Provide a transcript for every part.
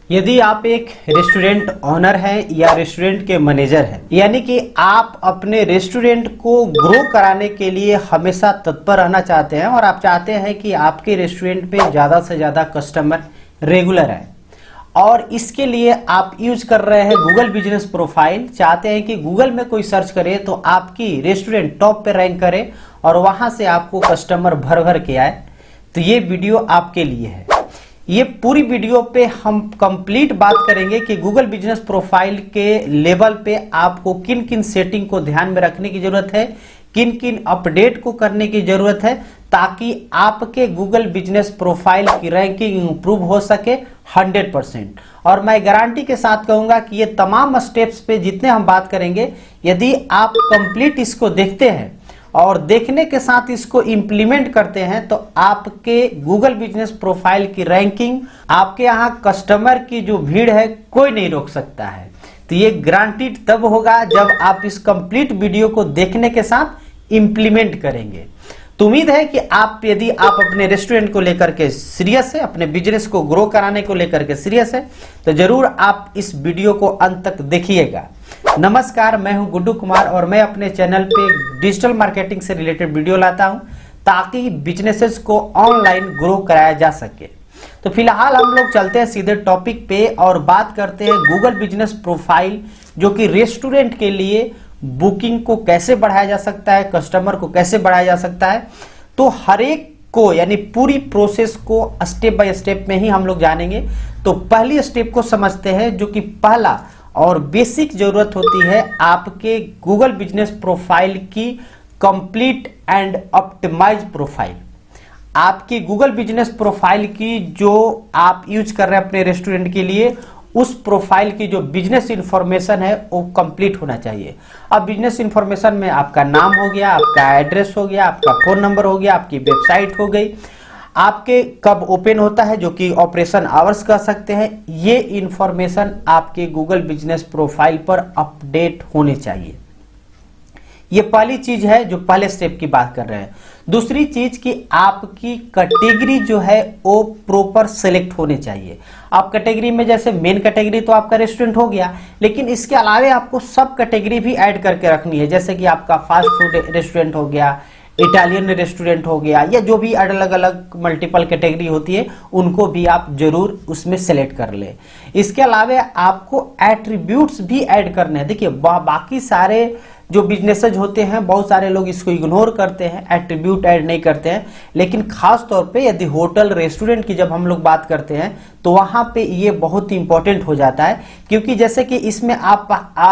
यदि आप एक रेस्टोरेंट ओनर हैं या रेस्टोरेंट के मैनेजर हैं, यानी कि आप अपने रेस्टोरेंट को ग्रो कराने के लिए हमेशा तत्पर रहना चाहते हैं और आप चाहते हैं कि आपके रेस्टोरेंट पे ज़्यादा से ज़्यादा कस्टमर रेगुलर आए, और इसके लिए आप यूज कर रहे हैं गूगल बिजनेस प्रोफाइल। चाहते हैं कि गूगल में कोई सर्च करे तो आपकी रेस्टोरेंट टॉप पे रैंक करे और वहां से आपको कस्टमर भर भर के आए, तो ये वीडियो आपके लिए है। ये पूरी वीडियो पे हम कंप्लीट बात करेंगे कि गूगल बिजनेस प्रोफाइल के लेवल पे आपको किन किन सेटिंग को ध्यान में रखने की जरूरत है, किन किन अपडेट को करने की जरूरत है, ताकि आपके गूगल बिजनेस प्रोफाइल की रैंकिंग इंप्रूव हो सके 100%। और मैं गारंटी के साथ कहूंगा कि ये तमाम स्टेप्स पे जितने हम बात करेंगे, यदि आप कंप्लीट इसको देखते हैं और देखने के साथ इसको इंप्लीमेंट करते हैं, तो आपके गूगल बिजनेस प्रोफाइल की रैंकिंग, आपके यहाँ कस्टमर की जो भीड़ है, कोई नहीं रोक सकता है। तो ये गारंटीड तब होगा जब आप इस कंप्लीट वीडियो को देखने के साथ इंप्लीमेंट करेंगे। तो उम्मीद है कि यदि आप अपने रेस्टोरेंट को लेकर के सीरियस है, अपने बिजनेस को ग्रो कराने को लेकर के सीरियस है, तो जरूर आप इस वीडियो को अंत तक देखिएगा। नमस्कार, मैं हूं गुड्डू कुमार और मैं अपने चैनल पे डिजिटल मार्केटिंग से रिलेटेड वीडियो लाता हूं ताकि बिजनेसेस को ऑनलाइन ग्रो कराया जा सके। तो फिलहाल हम लोग चलते हैं सीधे टॉपिक पे और बात करते हैं गूगल बिजनेस प्रोफाइल, जो कि रेस्टोरेंट के लिए बुकिंग को कैसे बढ़ाया जा सकता है, कस्टमर को कैसे बढ़ाया जा सकता है। तो हर एक को, यानी पूरी प्रोसेस को स्टेप बाय स्टेप में ही हम लोग जानेंगे। तो पहली स्टेप को समझते हैं, जो कि पहला और बेसिक जरूरत होती है आपके गूगल बिजनेस प्रोफाइल की कंप्लीट एंड ऑप्टिमाइज प्रोफाइल। आपकी गूगल बिजनेस प्रोफाइल की जो आप यूज कर रहे हैं अपने रेस्टोरेंट के लिए, उस प्रोफाइल की जो बिजनेस इंफॉर्मेशन है वो कंप्लीट होना चाहिए। अब बिजनेस इंफॉर्मेशन में आपका नाम हो गया, आपका एड्रेस हो गया, आपका फोन नंबर हो गया, आपकी वेबसाइट हो गई, आपके कब ओपन होता है जो कि ऑपरेशन आवर्स कह सकते हैं, ये इंफॉर्मेशन आपके गूगल बिजनेस प्रोफाइल पर अपडेट होने चाहिए। ये पहली चीज है जो पहले स्टेप की बात कर रहे हैं। दूसरी चीज कि आपकी कैटेगरी जो है वो प्रॉपर सेलेक्ट होने चाहिए। आप कैटेगरी में, जैसे मेन कैटेगरी तो आपका रेस्टोरेंट हो गया, लेकिन इसके अलावा आपको सब कैटेगरी भी ऐड करके रखनी है। जैसे कि आपका फास्ट फूड रेस्टोरेंट हो गया, इटालियन रेस्टोरेंट हो गया, या जो भी अलग अलग मल्टीपल कैटेगरी होती है, उनको भी आप जरूर उसमें सेलेक्ट कर ले। इसके अलावा आपको एट्रीब्यूट्स भी ऐड करने हैं। देखिए, बाकी सारे जो बिजनेसेज होते हैं, बहुत सारे लोग इसको इग्नोर करते हैं, एट्रीब्यूट ऐड नहीं करते हैं, लेकिन खास तौर पे यदि होटल रेस्टोरेंट की जब हम लोग बात करते हैं तो वहां पे ये बहुत ही इंपॉर्टेंट हो जाता है। क्योंकि जैसे कि इसमें आप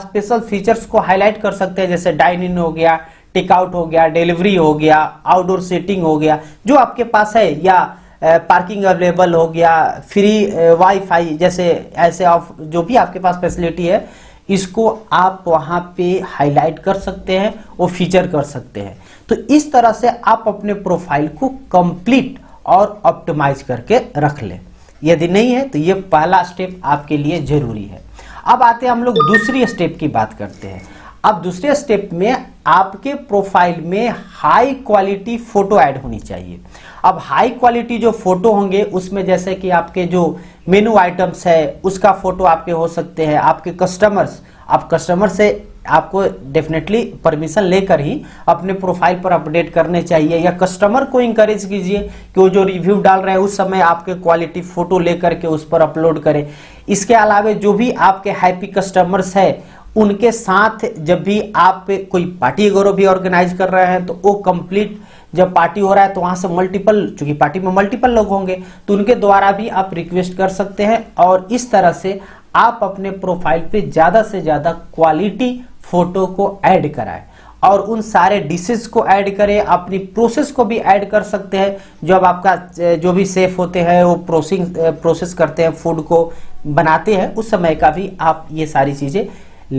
स्पेशल फीचर्स को हाईलाइट कर सकते हैं, जैसे डाइन इन हो गया, टेकआउट हो गया, डिलीवरी हो गया, आउटडोर सेटिंग हो गया जो आपके पास है, या पार्किंग अवेलेबल हो गया, फ्री वाईफाई, जैसे ऐसे ऑफ जो भी आपके पास फैसिलिटी है, इसको आप वहां पे हाईलाइट कर सकते हैं, वो फीचर कर सकते हैं। तो इस तरह से आप अपने प्रोफाइल को कंप्लीट और ऑप्टिमाइज करके रख लें। यदि नहीं है तो ये पहला स्टेप आपके लिए जरूरी है। अब आते हैं हम लोग दूसरी स्टेप की बात करते हैं। अब दूसरे स्टेप में आपके प्रोफाइल में हाई क्वालिटी फोटो ऐड होनी चाहिए। अब हाई क्वालिटी जो फोटो होंगे उसमें जैसे कि आपके जो मेनू आइटम्स है उसका फोटो आपके हो सकते हैं, आपके कस्टमर्स, आप कस्टमर से आपको डेफिनेटली परमिशन लेकर ही अपने प्रोफाइल पर अपडेट करने चाहिए, या कस्टमर को इंकरेज कीजिए कि वो जो रिव्यू डाल रहे हैं उस समय आपके क्वालिटी फोटो लेकर के उस पर अपलोड करें। इसके अलावा जो भी आपके हैप्पी कस्टमर्स है उनके साथ जब भी आप कोई पार्टी वगैरह भी ऑर्गेनाइज कर रहे हैं, तो वो कंप्लीट जब पार्टी हो रहा है तो वहां से मल्टीपल, चूंकि पार्टी में मल्टीपल लोग होंगे, तो उनके द्वारा भी आप रिक्वेस्ट कर सकते हैं। और इस तरह से आप अपने प्रोफाइल पे ज्यादा से ज्यादा क्वालिटी फोटो को ऐड कराएं और उन सारे डिशेस को ऐड करें, अपनी प्रोसेस को भी ऐड कर सकते हैं। जब आपका जो भी शेफ होते हैं वो प्रोसेस करते हैं, फूड को बनाते हैं, उस समय का भी आप ये सारी चीजें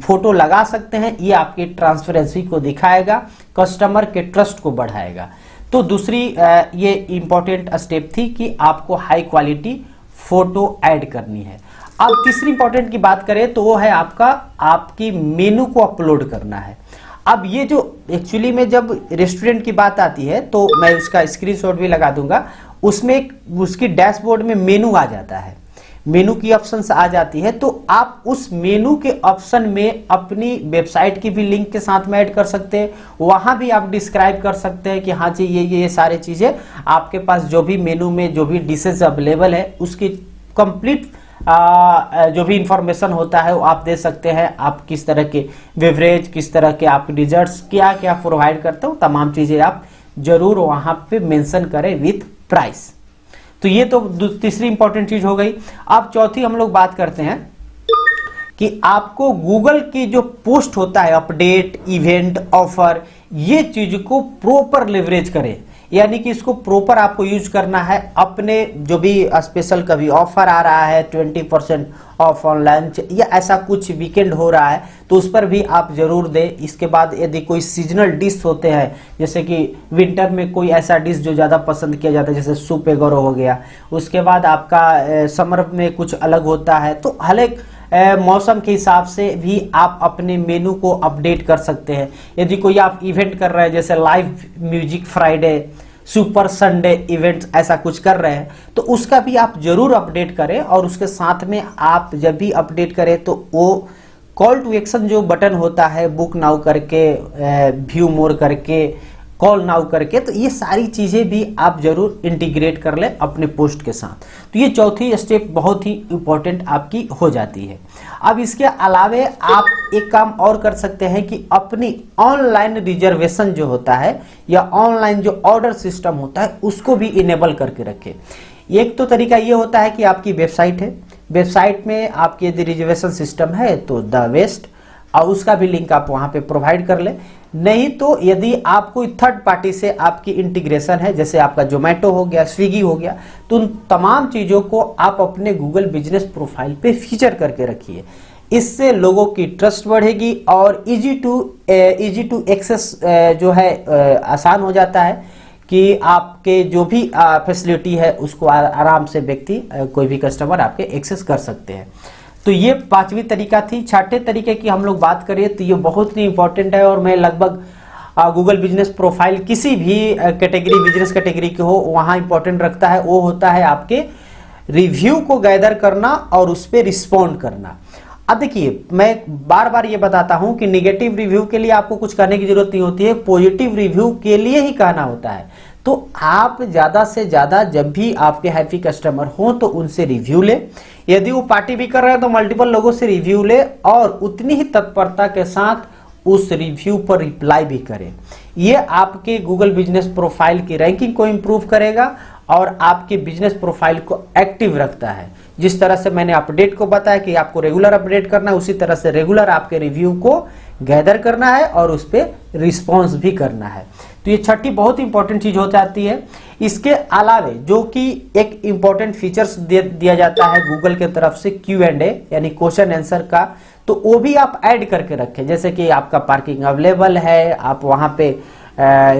फोटो लगा सकते हैं। ये आपकी ट्रांसपेरेंसी को दिखाएगा, कस्टमर के ट्रस्ट को बढ़ाएगा। तो दूसरी ये इंपॉर्टेंट स्टेप थी कि आपको हाई क्वालिटी फोटो ऐड करनी है। अब तीसरी इंपॉर्टेंट की बात करें तो वो है आपकी मेनू को अपलोड करना है। अब ये जो एक्चुअली में जब रेस्टोरेंट की बात आती है तो मैं उसका स्क्रीनशॉट भी लगा दूंगा, उसमें उसकी डैशबोर्ड में मेनू आ जाता है। मेनू की ऑप्शंस आ जाती है, तो आप उस मेनू के ऑप्शन में अपनी वेबसाइट की भी लिंक के साथ में ऐड कर सकते हैं। वहां भी आप डिस्क्राइब कर सकते हैं कि हाँ जी ये सारे चीजें आपके पास जो भी मेनू में जो भी डिशेज अवेलेबल है उसकी कंप्लीट जो भी इंफॉर्मेशन होता है वो आप दे सकते हैं। आप किस तरह के बेवरेज, किस तरह के आप डिजर्ट्स क्या क्या प्रोवाइड करते हो, तमाम चीजें आप जरूर वहां पे मेंशन करें विथ प्राइस। तो ये तो तीसरी इंपॉर्टेंट चीज हो गई। अब चौथी हम लोग बात करते हैं कि आपको गूगल की जो पोस्ट होता है, अपडेट, इवेंट, ऑफर, ये चीज को प्रॉपर लेवरेज करें, यानी कि इसको प्रॉपर आपको यूज करना है। अपने जो भी स्पेशल कभी ऑफर आ रहा है 20% ऑफ ऑन लंच या ऐसा कुछ वीकेंड हो रहा है तो उस पर भी आप जरूर दें। इसके बाद यदि कोई सीजनल डिश होते हैं, जैसे कि विंटर में कोई ऐसा डिश जो ज़्यादा पसंद किया जाता है जैसे सूप एगोरो हो गया, उसके बाद आपका समर में कुछ अलग होता है, तो हर एक मौसम के हिसाब से भी आप अपने मेनू को अपडेट कर सकते हैं। यदि कोई आप इवेंट कर रहे हैं जैसे live music Friday, super Sunday events ऐसा कुछ कर रहे हैं तो उसका भी आप जरूर अपडेट करें। और उसके साथ में आप जब भी अपडेट करें तो वो कॉल टू एक्शन जो बटन होता है, बुक नाउ करके, व्यू मोर करके, कॉल नाउ करके, तो ये सारी चीजें भी आप जरूर इंटीग्रेट कर लें अपने पोस्ट के साथ। तो ये चौथी स्टेप बहुत ही इंपॉर्टेंट आपकी हो जाती है। अब इसके अलावे आप एक काम और कर सकते हैं कि अपनी ऑनलाइन रिजर्वेशन जो होता है या ऑनलाइन जो ऑर्डर सिस्टम होता है उसको भी इनेबल करके रखें। एक तो तरीका ये होता है कि आपकी वेबसाइट है, वेबसाइट में आपकी यदि रिजर्वेशन सिस्टम है तो द बेस्ट, और उसका भी लिंक आप वहां पे प्रोवाइड कर ले। नहीं तो यदि आप कोई थर्ड पार्टी से आपकी इंटीग्रेशन है, जैसे आपका जोमेटो हो गया, स्विगी हो गया, तो उन तमाम चीज़ों को आप अपने Google business profile pay feature करके रखिए। इससे लोगों की ट्रस्ट बढ़ेगी और इजी टू एक्सेस जो है आसान हो जाता है कि आपके जो भी फैसिलिटी है उसको आराम से व्यक्ति कोई भी कस्टमर आपके एक्सेस कर सकते हैं। तो ये पांचवी तरीका थी। छठे तरीके की हम लोग बात करें तो ये बहुत ही इंपॉर्टेंट है और मैं लगभग गूगल बिजनेस प्रोफाइल किसी भी कैटेगरी, बिजनेस कैटेगरी के हो, वहाँ इंपॉर्टेंट रखता है। वो होता है आपके रिव्यू को गैदर करना और उस पर रिस्पॉन्ड करना। अब देखिए, मैं बार बार ये बताता हूं कि निगेटिव रिव्यू के लिए आपको कुछ करने की जरूरत नहीं होती है, पॉजिटिव रिव्यू के लिए ही कहना होता है। तो आप ज्यादा से ज्यादा जब भी आपके हैप्पी कस्टमर हो तो उनसे रिव्यू ले। यदि वो पार्टी भी कर रहे हैं तो मल्टीपल लोगों से रिव्यू ले और उतनी ही तत्परता के साथ उस रिव्यू पर रिप्लाई भी करें। ये आपके गूगल बिजनेस प्रोफाइल की रैंकिंग को इंप्रूव करेगा और आपके बिजनेस प्रोफाइल को एक्टिव रखता है। जिस तरह से मैंने अपडेट को बताया कि आपको रेगुलर अपडेट करना है, उसी तरह से रेगुलर आपके रिव्यू को गैदर करना है और उस पर रिस्पॉन्स भी करना है। तो ये छठी बहुत इंपॉर्टेंट चीज हो जाती है। इसके अलावे जो कि एक इंपॉर्टेंट फीचर्स दिया जाता है गूगल के तरफ से Q&A यानी क्वेश्चन आंसर का, तो वो भी आप ऐड करके रखें। जैसे कि आपका पार्किंग अवेलेबल है, आप वहां पे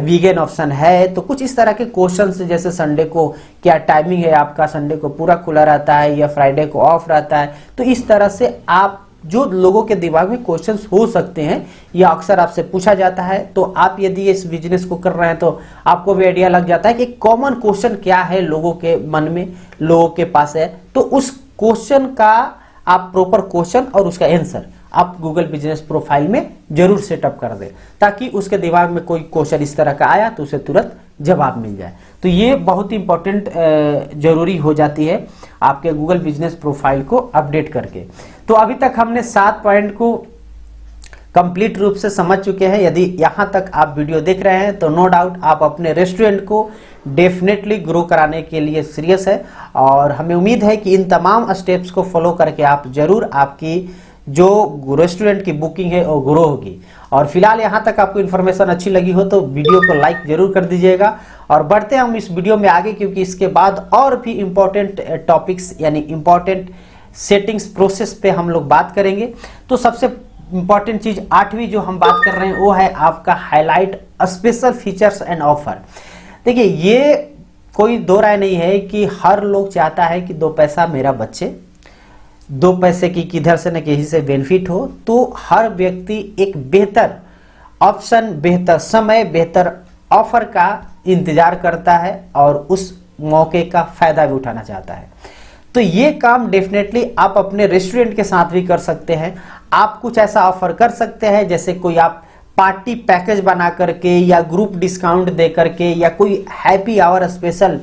वीगन ऑप्शन है, तो कुछ इस तरह के क्वेश्चन, जैसे संडे को क्या टाइमिंग है आपका, संडे को पूरा खुला रहता है या फ्राइडे को ऑफ रहता है। तो इस तरह से आप जो लोगों के दिमाग में क्वेश्चंस हो सकते हैं या अक्सर आपसे पूछा जाता है, तो आप यदि इस बिजनेस को कर रहे हैं तो आपको भी आइडिया लग जाता है कि कॉमन क्वेश्चन क्या है लोगों के मन में, लोगों के पास है। तो उस क्वेश्चन का आप प्रॉपर क्वेश्चन और उसका आंसर आप गूगल बिजनेस प्रोफाइल में जरूर सेटअप कर दें, ताकि उसके दिमाग में कोई क्वेश्चन इस तरह का आया तो उसे तुरंत जवाब मिल जाए। तो ये बहुत इंपॉर्टेंट जरूरी हो जाती है आपके गूगल बिजनेस प्रोफाइल को अपडेट करके। तो अभी तक हमने 7 पॉइंट को कंप्लीट रूप से समझ चुके हैं। यदि यहाँ तक आप वीडियो देख रहे हैं तो नो डाउट आप अपने रेस्टोरेंट को डेफिनेटली ग्रो कराने के लिए सीरियस है, और हमें उम्मीद है कि इन तमाम स्टेप्स को फॉलो करके आप जरूर आपकी जो रेस्टोरेंट की बुकिंग है वो ग्रो होगी। और फिलहाल यहाँ तक आपको इन्फॉर्मेशन अच्छी लगी हो तो वीडियो को लाइक जरूर कर दीजिएगा। और बढ़ते हैं हम इस वीडियो में आगे, क्योंकि इसके बाद और भी इम्पोर्टेंट टॉपिक्स यानी इम्पोर्टेंट सेटिंग्स प्रोसेस पे हम लोग बात करेंगे। तो सबसे इम्पॉर्टेंट चीज 8वीं जो हम बात कर रहे हैं वो है आपका highlight special features and offer. देखिए, ये कोई दो राय नहीं है कि हर लोग चाहता है कि 2 पैसा मेरा बच्चे, 2 पैसे की किधर से न कहीं से बेनिफिट हो। तो हर व्यक्ति एक बेहतर ऑप्शन, बेहतर समय, बेहतर ऑफर का इंतजार करता है और उस मौके का फायदा भी उठाना चाहता है। तो ये काम डेफिनेटली आप अपने रेस्टोरेंट के साथ भी कर सकते हैं। आप कुछ ऐसा ऑफर कर सकते हैं, जैसे कोई आप पार्टी पैकेज बना करके या ग्रुप डिस्काउंट दे करके या कोई हैप्पी आवर स्पेशल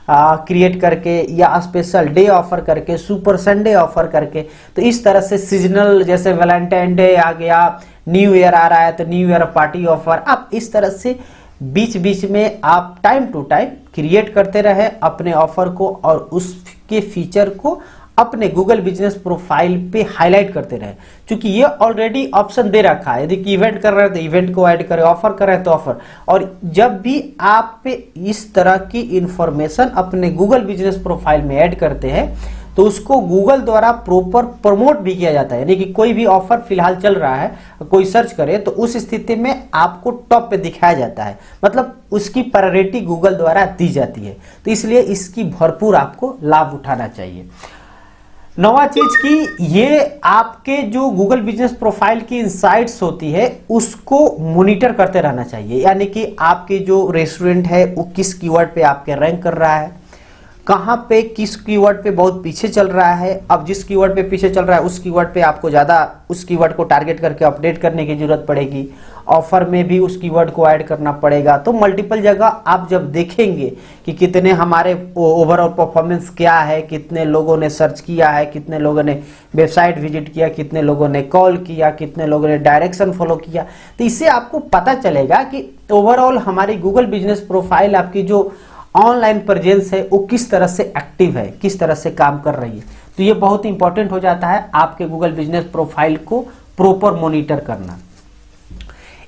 क्रिएट करके या स्पेशल डे ऑफर करके, सुपर संडे ऑफर करके। तो इस तरह से सीजनल, जैसे वैलेंटाइन डे आ गया, न्यू ईयर आ रहा है तो न्यू ईयर पार्टी ऑफर, आप इस तरह से बीच बीच में आप टाइम टू टाइम क्रिएट करते रहे अपने ऑफर को और उसके फीचर को अपने गूगल बिजनेस प्रोफाइल पे हाईलाइट करते रहे। क्योंकि ये ऑलरेडी ऑप्शन दे रखा है, यदि इवेंट कर रहे हैं तो इवेंट को ऐड करें, ऑफर कर रहे हैं तो ऑफर। और जब भी आप पे इस तरह की इंफॉर्मेशन अपने गूगल बिजनेस प्रोफाइल में ऐड करते हैं तो उसको गूगल द्वारा प्रॉपर प्रमोट भी किया जाता है। यानी कि कोई भी ऑफर फिलहाल चल रहा है, कोई सर्च करे तो उस स्थिति में आपको टॉप पे दिखाया जाता है, मतलब उसकी प्रायोरिटी गूगल द्वारा दी जाती है। तो इसलिए इसकी भरपूर आपको लाभ उठाना चाहिए। नवा चीज की ये आपके जो गूगल बिजनेस प्रोफाइल की इनसाइट्स होती है उसको मॉनिटर करते रहना चाहिए। यानी कि आपके जो रेस्टोरेंट है वो किस कीवर्ड पे आपके रैंक कर रहा है, कहाँ पे किस कीवर्ड पे बहुत पीछे चल रहा है। अब जिस कीवर्ड पे पीछे चल रहा है उस कीवर्ड पे आपको ज़्यादा उस कीवर्ड को टारगेट करके अपडेट करने की जरूरत पड़ेगी। ऑफर में भी उस कीवर्ड को ऐड करना पड़ेगा। तो मल्टीपल जगह आप जब देखेंगे कि कितने हमारे ओवरऑल परफॉर्मेंस क्या है, कितने लोगों ने सर्च किया है, कितने लोगों ने वेबसाइट विजिट किया, कितने लोगों ने कॉल किया, कितने लोगों ने डायरेक्शन फॉलो किया, तो इससे आपको पता चलेगा कि ओवरऑल हमारी गूगल बिजनेस प्रोफाइल, आपकी जो ऑनलाइन प्रेजेंस है वो किस तरह से एक्टिव है, किस तरह से काम कर रही है। तो ये बहुत इंपॉर्टेंट हो जाता है आपके गूगल बिजनेस प्रोफाइल को प्रॉपर मॉनिटर करना।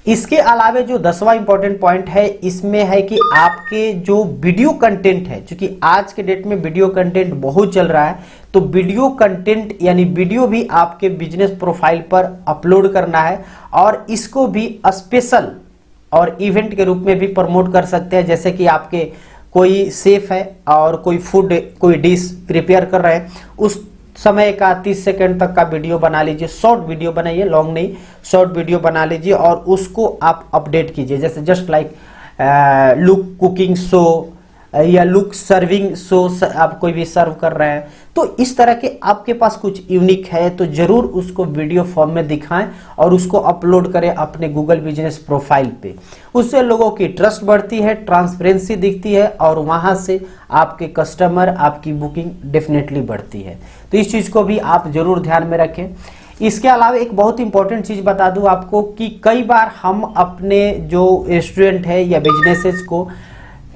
इसके अलावा जो 10वां इंपॉर्टेंट पॉइंट है इसमें है कि आपके जो वीडियो कंटेंट है, क्योंकि आज के डेट में वीडियो कंटेंट बहुत चल रहा है, तो वीडियो कंटेंट यानी वीडियो भी आपके बिजनेस प्रोफाइल पर अपलोड करना है और इसको भी स्पेशल और इवेंट के रूप में भी प्रमोट कर सकते हैं। जैसे कि आपके कोई सेफ है और कोई फूड, कोई डिश प्रिपेयर कर रहे हैं, उस समय का 30 सेकंड तक का वीडियो बना लीजिए, शॉर्ट वीडियो बनाइए, लॉन्ग नहीं, शॉर्ट वीडियो बना लीजिए और उसको आप अपडेट कीजिए। जैसे just like look cooking show या लुक सर्विंग शो, आप कोई भी सर्व कर रहे हैं तो इस तरह के आपके पास कुछ यूनिक है तो जरूर उसको वीडियो फॉर्म में दिखाएं और उसको अपलोड करें अपने गूगल बिजनेस प्रोफाइल पे। उससे लोगों की ट्रस्ट बढ़ती है, ट्रांसपेरेंसी दिखती है और वहां से आपके कस्टमर, आपकी बुकिंग डेफिनेटली बढ़ती है। तो इस चीज को भी आप जरूर ध्यान में रखें। इसके अलावा एक बहुत इंपॉर्टेंट चीज बता दूं आपको कि कई बार हम अपने जो रेस्टोरेंट है या बिजनेसेस को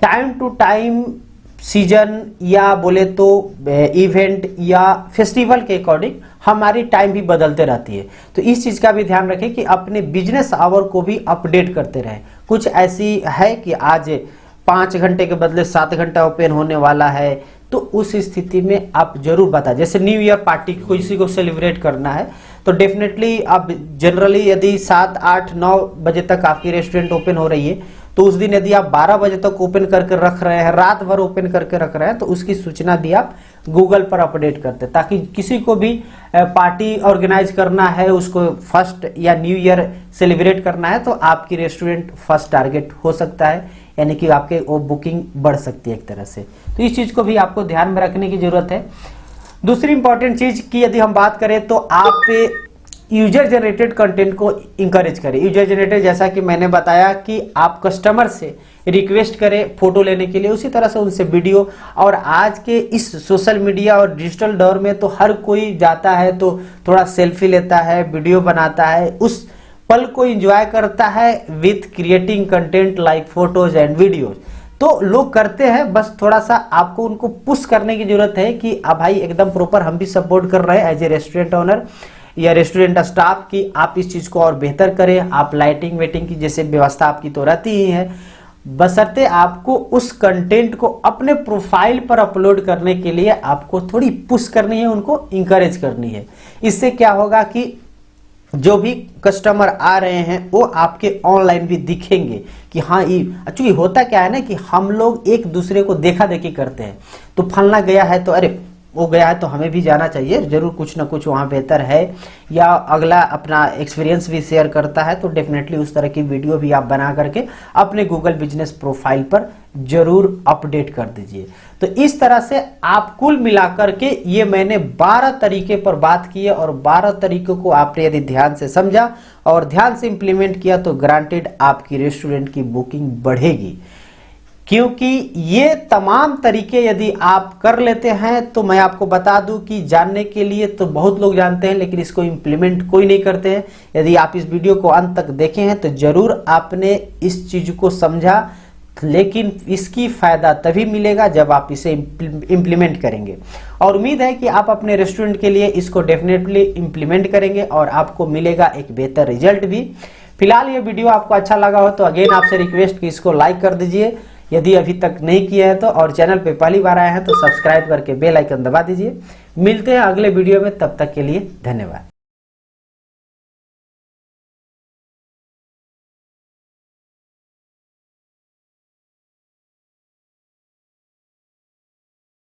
टाइम टू टाइम, सीजन या बोले तो इवेंट या फेस्टिवल के अकॉर्डिंग हमारी टाइम भी बदलते रहती है। तो इस चीज़ का भी ध्यान रखें कि अपने बिजनेस आवर को भी अपडेट करते रहें। कुछ ऐसी है कि आज 5 घंटे के बदले 7 घंटा ओपन होने वाला है, तो उस स्थिति में आप जरूर बताएं। जैसे न्यू ईयर पार्टी किसी को सेलिब्रेट करना है तो डेफिनेटली आप जनरली यदि 7, 8, 9 बजे तक आपकी रेस्टोरेंट ओपन हो रही है तो उस दिन यदि आप 12 बजे तक ओपन करके रख रहे हैं, रात भर ओपन करके रख रहे हैं, तो उसकी सूचना भी आप गूगल पर अपडेट करते हैं ताकि किसी को भी पार्टी ऑर्गेनाइज करना है, उसको फर्स्ट या न्यू ईयर सेलिब्रेट करना है तो आपकी रेस्टोरेंट फर्स्ट टारगेट हो सकता है, यानी कि आपके वो बुकिंग बढ़ सकती है एक तरह से। तो इस चीज़ को भी आपको ध्यान में रखने की जरूरत है। दूसरी इंपॉर्टेंट चीज़ की यदि हम बात करें तो आप यूजर जनरेटेड कंटेंट को इंकरेज करें। यूजर जनरेटेड जैसा कि मैंने बताया कि आप कस्टमर से रिक्वेस्ट करें फोटो लेने के लिए, उसी तरह से उनसे वीडियो। और आज के इस सोशल मीडिया और डिजिटल दौर में तो हर कोई जाता है तो थोड़ा सेल्फी लेता है, वीडियो बनाता है, उस पल को एंजॉय करता है with creating content like photos and videos. तो लोग करते हैं, बस थोड़ा सा आपको उनको पुश करने की जरूरत है कि अब भाई एकदम प्रॉपर हम भी सपोर्ट कर रहे हैं एज ए रेस्टोरेंट ओनर या रेस्टोरेंट स्टाफ की आप इस चीज़ को और बेहतर करें। आप लाइटिंग वेटिंग की जैसे व्यवस्था आपकी तो रहती ही है, बशर्ते आपको उस कंटेंट को अपने प्रोफाइल पर अपलोड करने के लिए आपको थोड़ी पुश करनी है, उनको इंकरेज करनी है। इससे क्या होगा कि जो भी कस्टमर आ रहे हैं वो आपके ऑनलाइन भी दिखेंगे कि हाँ ये एक्चुअली होता क्या है ना कि हम लोग एक दूसरे को देखा देखी करते हैं। तो फलना गया है तो अरे हो गया है तो हमें भी जाना चाहिए, जरूर कुछ ना कुछ वहाँ बेहतर है, या अगला अपना एक्सपीरियंस भी शेयर करता है तो डेफिनेटली उस तरह की वीडियो भी आप बना करके अपने गूगल बिजनेस प्रोफाइल पर जरूर अपडेट कर दीजिए। तो इस तरह से आप कुल मिलाकर के ये मैंने 12 तरीके पर बात की है, और 12 तरीकों को आपने यदि ध्यान से समझा और ध्यान से इंप्लीमेंट किया तो ग्रांटेड आपकी रेस्टोरेंट की बुकिंग बढ़ेगी। क्योंकि ये तमाम तरीके यदि आप कर लेते हैं तो मैं आपको बता दूं कि जानने के लिए तो बहुत लोग जानते हैं, लेकिन इसको इंप्लीमेंट कोई नहीं करते हैं। यदि आप इस वीडियो को अंत तक देखे हैं तो जरूर आपने इस चीज को समझा, लेकिन इसकी फायदा तभी मिलेगा जब आप इसे इंप्लीमेंट करेंगे। और उम्मीद है कि आप अपने रेस्टोरेंट के लिए इसको डेफिनेटली इंप्लीमेंट करेंगे और आपको मिलेगा एक बेहतर रिजल्ट भी। फिलहाल ये वीडियो आपको अच्छा लगा हो तो अगेन आपसे रिक्वेस्ट कि इसको लाइक कर दीजिए यदि अभी तक नहीं किया है तो, और चैनल पे पहली बार आए हैं तो सब्सक्राइब करके बेल आइकन दबा दीजिए। मिलते हैं अगले वीडियो में, तब तक के लिए धन्यवाद।